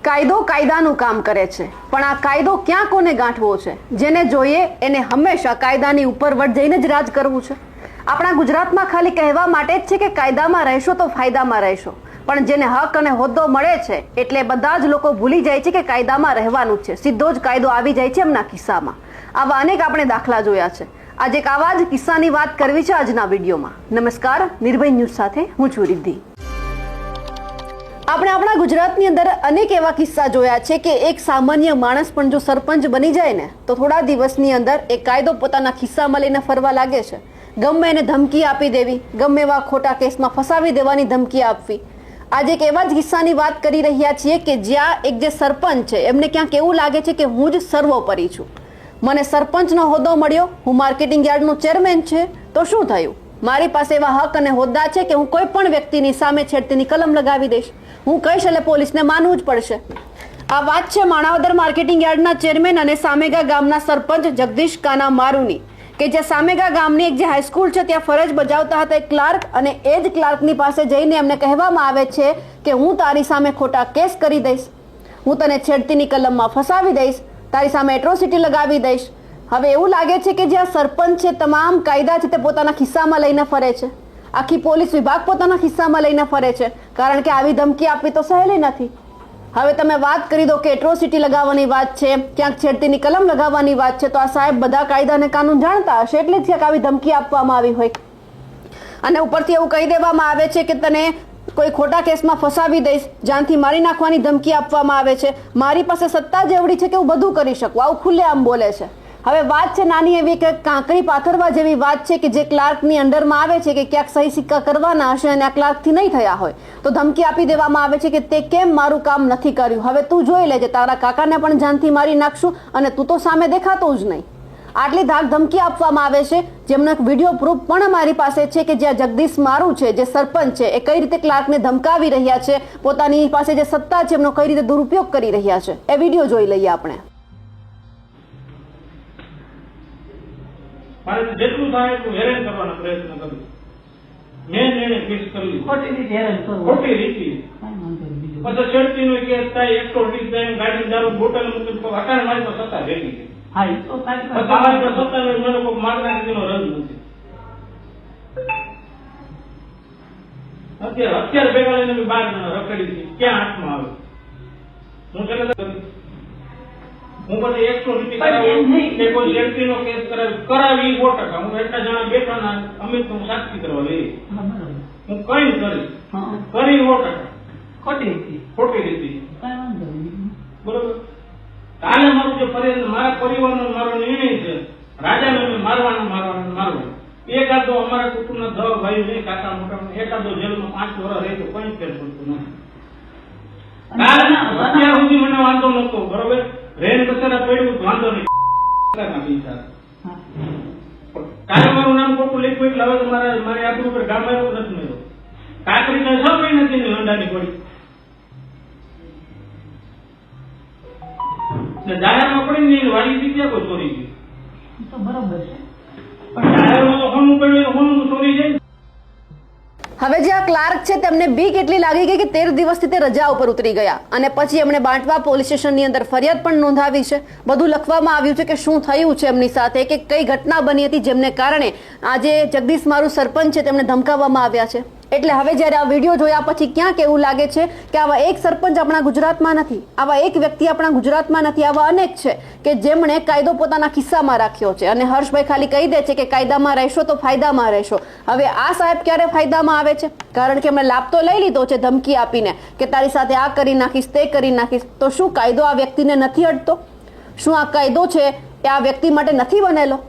કાયદો કાયદાનું કામ કરે છે, પણ આ કાયદો ક્યાં કોને ગાંઠવો છે? જેને જોઈએ એને હંમેશા કાયદાની ઉપરવટ જઈને જ રાજ કરવું છે. આપણા ગુજરાતમાં ખાલી કહેવા માટે જ છે કે કાયદામાં રહેશો તો ફાયદામાં રહેશો, પણ જેને હક અને હોદ્દો મળે છે એટલે બધા જ લોકો ભૂલી જાય છે કે કાયદામાં રહેવાનું જ છે. સીધો જ કાયદો આવી જાય છે એમના કિસ્સામાં. આવા અનેક આપણે દાખલા જોયા છે. આજે એક આવા જ કિસ્સાની વાત કરવી છે આજના વિડીયોમાં. નમસ્કાર, નિર્ભય ન્યૂઝ સાથે હું છું રિદ્ધિ. આપણે આપણા ગુજરાતની અંદર અનેક એવા કિસ્સા જોયા છે કે એક સામાન્ય માણસ પણ જો સરપંચ બની જાય ને તો થોડા દિવસની અંદર એ કાયદો પોતાના ખિસ્સામાં લઈને ફરવા લાગે છે. ગમે એને ધમકી આપી દેવી, ગમે એવા ખોટા કેસમાં ફસાવી દેવાની ધમકી આપવી. આજે એક એવા જ કિસ્સાની વાત કરી રહ્યા છીએ કે જ્યાં એક જે સરપંચ છે એમને ક્યાંક એવું લાગે છે કે હું જ સર્વોપરી છું, મને સરપંચનો હોદ્દો મળ્યો, હું માર્કેટિંગ યાર્ડનો ચેરમેન છે, તો શું થયું? મારી પાસે એવા હક અને હોદ્દા છે કે હું કોઈ પણ વ્યક્તિની સામે છેડતીની કલમ લગાવી દઈશ, હું કહીશ એટલે પોલીસને માનવું જ પડશે. આ વાત છે માણાવદર માર્કેટિંગ યાર્ડના ચેરમેન અને સામેગા ગામના સરપંચ જગદીશ કાના મારુની, કે જે સામેગા ગામની એક જે હાઈસ્કૂલ છે ત્યાં ફરજ બજાવતા હતા એક ક્લાર્ક, અને એ જ ક્લાર્કની પાસે જઈને એમને કહેવામાં આવે છે કે હું તારી સામે ખોટા કેસ કરી દઈશ, હું તને છેડતીની કલમમાં ફસાવી દઈશ, તારી સામે એટ્રોસિટી લગાવી દઈશ. હવે એવું લાગે છે કે જે આ સરપંચ છે તમામ કાયદા છે તે પોતાના ખિસ્સામાં લઈને ફરે છે, આખી પોલીસ વિભાગ પોતાના ખિસ્સામાં લઈને ફરે છે, કારણ કે આવી ધમકી આપવી તો સહેલી નથી. હવે તમે વાત કરી દો કે એટ્રોસિટી લગાવવાની વાત છે, ક્યાંક છેડતીની કલમ લગાવવાની વાત છે, તો આ સાહેબ બધા કાયદા અને કાનૂન જાણતા હશે એટલે જ ક્યાંક આવી ધમકી આપવામાં આવી હોય. અને ઉપરથી એવું કહી દેવામાં આવે છે કે તને કોઈ ખોટા કેસમાં ફસાવી દઈશ, જાનથી મારી નાખવાની ધમકી આપવામાં આવે છે, મારી પાસે સત્તા જ એવડી છે કે હું બધું કરી શકું, આવું ખુલ્લેઆમ બોલે છે. હવે વાત છે નાની એવી કે કાંકરી પાથરવા જેવી વાત છે કે જે ક્લાર્કની અંડરમાં આવે છે કે ક્યાંક સહી સિક્કા કરવાના હશે અને આ ક્લાર્કથી નહીં થયા હોય તો ધમકી આપી દેવામાં આવે છે કે તે કેમ મારું કામ નથી કર્યું, હવે તું જોઈ લેજે, તારા કાકાને પણ જાનથી મારી નાખશું અને તું તો સામે દેખાતો જ નહીં. આટલી ધાક ધમકી આપવામાં આવે છે, જેમનો એક વિડીયો પ્રૂફ પણ મારી પાસે છે કે જ્યાં જગદીશ મારુ છે જે સરપંચ છે એ કઈ રીતે ક્લાર્કને ધમકાવી રહ્યા છે, પોતાની પાસે જે સત્તા છે એમનો કઈ રીતે દુરુપયોગ કરી રહ્યા છે. એ વિડીયો જોઈ લઈએ આપણે. મારે જેટલું થાય એટલું હેરાન કરવાનો પ્રયત્ન કરું. મેં એને ફિક્સ કરી ખોટી રીતે હેરાન કરવું, ખોટી રીતે પછી છેડતીનો કેસ થાય, એકસો વીસ થાય, ગાડી દારૂ બોટલ મૂકી તો અત્યારે મારી તો સત્તા ભેગી છે. હા એ તો સાચી વાત. તમારી તો સત્તા મને કોઈ માગણા તેનો રદ નથી. અત્યારે ભેગા લઈને મેં 12 જણા રખડી છે, ક્યાં હાથમાં આવે? હું છેલ્લે હું પછી 100 કે કોઈ છેડતીનો કેસ કરાવી 100%. હું એટલા જણા બેઠા ના અમિત હું સાક્ષી કરવા લઈ હું કઈ કરીશ કરી 100% ખોટી રીતે ખોટી રીતે કઈ વાંધો નહીં. બરોબર. કાલે મારું જે ફરિયાદ મારા પરિવારનો મારો નિર્ણય છે, રાજાને મારવાનું એકાદો અમારા કુટુંબના 10 ભાઈ નહીં, કાકા મોટા એકાદો જેલમાં 5 વર્ષ રહે તો કઈ ફેર પડતું નથી. અત્યાર સુધી મને વાંધો નતો, બરોબર, રેન કચરા પડ્યું વાંધો નહીં. કાલે મારું નામ ખોટું લખ્યું એટલે હવે મારી આબરૂ ઉપર ગામ આવ્યો નથી મળ્યો. કાકરી તો 6 મહિનાથી લંડાની પડી જાહેરમાં પડી ને વાડી દીધી કોઈ ચોરી ગઈ તો બરોબર છે, પણ જાહેરમાં તો હોનું પડ્યું હોનું ચોરી જાય. હવે જે આ ક્લાર્ક છે તેમને બીક એટલી લાગી ગઈ કે 13 દિવસથી તે રજા ઉપર ઉતરી ગયા અને પછી એમણે બાંટવા પોલીસ સ્ટેશનની અંદર ફરિયાદ પણ નોંધાવી છે. બધું લખવામાં આવ્યું છે કે શું થયું છે એમની સાથે, કે કઈ ઘટના બની હતી જેમને કારણે આજે જગદીશ મારુ સરપંચ છે તેમને ધમકાવવામાં આવ્યા છે. એટલે હવે જ્યારે આ વિડીયો જોયા પછી ક્યાંક એવું લાગે છે કે આવા એક સરપંચ આપણા ગુજરાતમાં નથી, આવા એક વ્યક્તિ આપણા ગુજરાતમાં નથી, આવા અનેક છે કે જેમણે કાયદો પોતાના ખિસ્સામાં રાખ્યો છે. અને હર્ષભાઈ ખાલી કહી દે છે કે કાયદામાં રહેશો તો ફાયદામાં રહેશો. હવે આ સાહેબ ક્યારે ફાયદામાં આવે છે? કારણ કે એમણે લાભ તો લઈ લીધો છે ધમકી આપીને કે તારી સાથે આ કરી નાખીશ, તે કરી નાખીશ. તો શું કાયદો આ વ્યક્તિને નથી અડતો? શું આ કાયદો છે એ આ વ્યક્તિ માટે નથી બનેલો?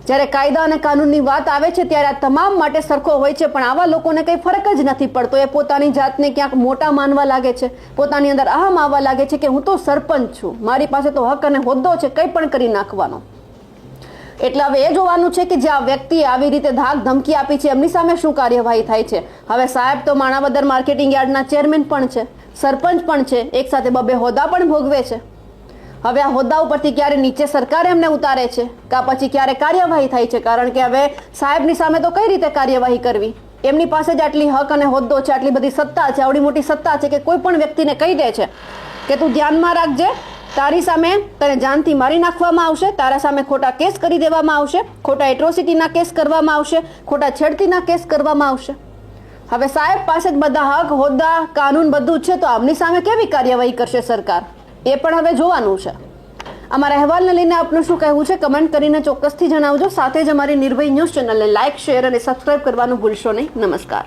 જ્યારે કાયદા અને કાનૂનની વાત આવે છે ત્યારે આ તમામ માટે સરખો હોય છે, પણ આવા લોકોને કંઈ ફરક જ નથી પડતો. એ પોતાની જાતને ક્યાંક મોટા માનવા લાગે છે, પોતાની અંદર અહમ આવવા લાગે છે કે હું તો સરપંચ છું, મારી પાસે તો હક અને હોદ્દો છે કંઈ પણ કરી નાખવાનો. એટલે હવે એ જોવાનું છે કે જે આ વ્યક્તિએ આવી રીતે ધાક ધમકી આપી છે એમની સામે શું કાર્યવાહી થાય છે. હવે સાહેબ તો માણાવદર માર્કેટિંગ યાર્ડના ચેરમેન પણ છે, સરપંચ પણ છે, એક સાથે 2 હોદ્દા પણ ભોગવે છે. હવે આ હોદ્દા ઉપરથી ક્યારે નીચે સરકાર એમને ઉતારે છે કે પછી ક્યારે કાર્યવાહી થાય છે? કારણ કે હવે સાહેબની સામે તો કઈ રીતે કાર્યવાહી કરવી? એમની પાસે જ આટલી હક અને હોદ્દો છે, આટલી બધી સત્તા છે, આવડી મોટી સત્તા છે કે કોઈ પણ વ્યક્તિને કહી દે છે કે તું ધ્યાનમાં રાખજે, તારી સામે તને જાનથી મારી નાખવામાં આવશે, તારા સામે ખોટા કેસ કરી દેવામાં આવશે, ખોટા એટ્રોસિટીના કેસ કરવામાં આવશે, ખોટા છેડતીના કેસ કરવામાં આવશે. હવે સાહેબ પાસે જ બધા હક, હોદ્દા, કાનૂન બધું જ છે, તો આમની સામે કેવી કાર્યવાહી કરશે સરકાર, એ પણ હવે જોવાનું છે. અમારા અહેવાલને લઈને આપનું શું કહેવું છે કમેન્ટ કરીને ચોક્કસથી જણાવજો. સાથે જ અમારી નિર્ભય ન્યૂઝ ચેનલને લાઇક, શેર અને સબસ્ક્રાઇબ કરવાનું ભૂલશો નહીં. નમસ્કાર.